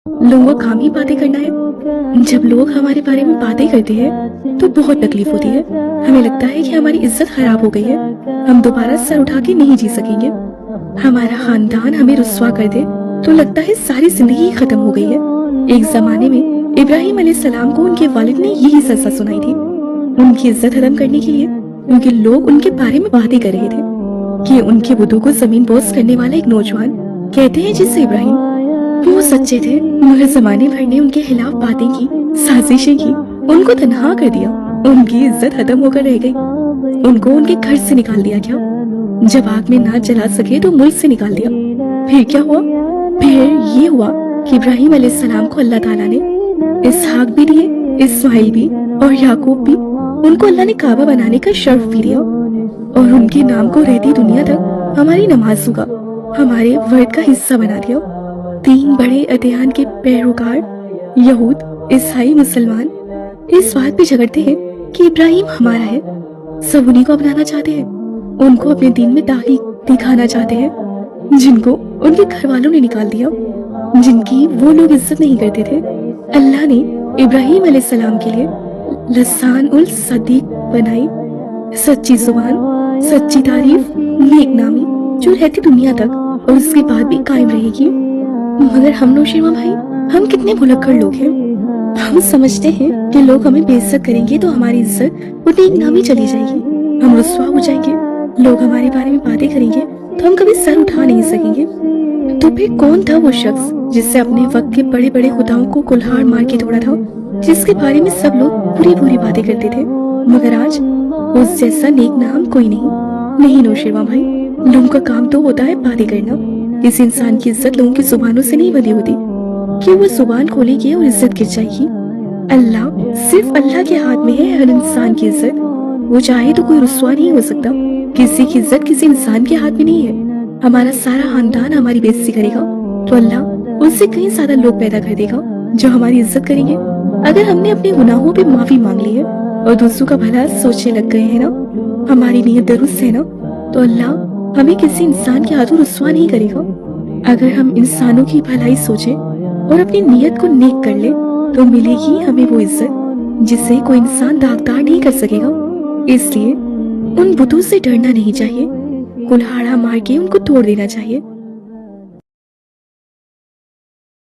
लोगों का काम ही बातें करना है। जब लोग हमारे बारे में बातें करते हैं तो बहुत तकलीफ होती है। हमें लगता है कि हमारी इज्जत खराब हो गई है, हम दोबारा सर उठा के नहीं जी सकेंगे। हमारा खानदान हमें रुस्वा कर दे तो लगता है सारी जिंदगी ही खत्म हो गई है। एक जमाने में इब्राहिम अलैहिस्सलाम को उनके वालिद ने यही सजा सुनाई थी। उनकी इज्जत खत्म करने के लिए उनके लोग उनके बारे में बातें कर रहे थे कि उनके बुतों को जमीन बोस करने वाला एक नौजवान, कहते हैं जिससे इब्राहिम, वो सच्चे थे मगर जमाने भर ने उनके खिलाफ बातें की, साजिशें की, उनको तनहा कर दिया। उनकी इज्जत खत्म होकर रह गई। उनको उनके घर से निकाल दिया गया। जब आग में ना जला सके तो मुल्क से निकाल दिया। फिर क्या हुआ? फिर ये हुआ कि इब्राहिम अलैहिस्सलाम को अल्लाह ताला ने इसहाक भी दिए, इस्माइल भी और याकूब भी। उनको अल्लाह ने काबा बनाने का शर्फ भी दिया और उनके नाम को रहती दुनिया तक हमारी नमाजों का, हमारे वर्द का हिस्सा बना दिया। 3 बड़े अदयान के पैरोकार यहूद, ईसाई, मुसलमान इस बात पे झगड़ते हैं कि इब्राहिम हमारा है। सब उन्हीं को अपनाना चाहते हैं, उनको अपने दीन में दाखिल दिखाना चाहते हैं, जिनको उनके घर वालों ने निकाल दिया, जिनकी वो लोग इज्जत नहीं करते थे। अल्लाह ने इब्राहिम अलैहिस्सलाम के लिए लसान उल सदीक बनाई, सच्ची जुबान, सच्ची तारीफ, नेक नामी जो रहती दुनिया तक और उसके बाद भी कायम रहेगी। मगर हम नौशीमा भाई, हम कितने भुलक्कड़ लोग हैं। हम समझते हैं कि लोग हमें बेइज्जत करेंगे तो हमारी इज्जत वो नेक नामी चली जाएगी, हम रुस्वा हो जाएंगे। लोग हमारे बारे में बातें करेंगे तो हम कभी सर उठा नहीं सकेंगे। तो फिर कौन था वो शख्स जिससे अपने वक्त के बड़े बड़े खुदाओं को कुल्हाड़ मार के तोड़ा था, जिसके बारे में सब लोग बुरी बुरी बातें करते थे, मगर आज उस जैसा नेक नाम कोई नहीं नौशीमा भाई, लोगों का काम तो होता है बातें करना। इस इंसान की इज्जत लोगों की जुबानों से नहीं बनी होती कि वो जुबान खोलेगी और इज्जत गिर जाएगी। सिर्फ अल्लाह के हाथ में है हर इंसान की इज्जत। वो चाहे तो कोई रुस्वा नहीं हो सकता। किसी की इज्जत किसी इंसान के हाथ में नहीं है। हमारा सारा खानदान हमारी बेइज्जती करेगा तो अल्लाह उससे कई ज्यादा लोग पैदा कर देगा जो हमारी इज्जत करेंगे। अगर हमने अपने गुनाहों पे माफी मांग ली है और दूसरों का भला सोचने लग गए हैं ना, हमारी नीयत दुरुस्त है ना, तो अल्लाह हमें किसी इंसान के हाथों रुस्वा नहीं करेगा। अगर हम इंसानों की भलाई सोचें और अपनी नीयत को नेक कर ले तो मिलेगी हमें वो इज्जत जिसे कोई इंसान दागदार नहीं कर सकेगा। इसलिए उन बुतों से डरना नहीं चाहिए, कुल्हाड़ा मार के उनको तोड़ देना चाहिए।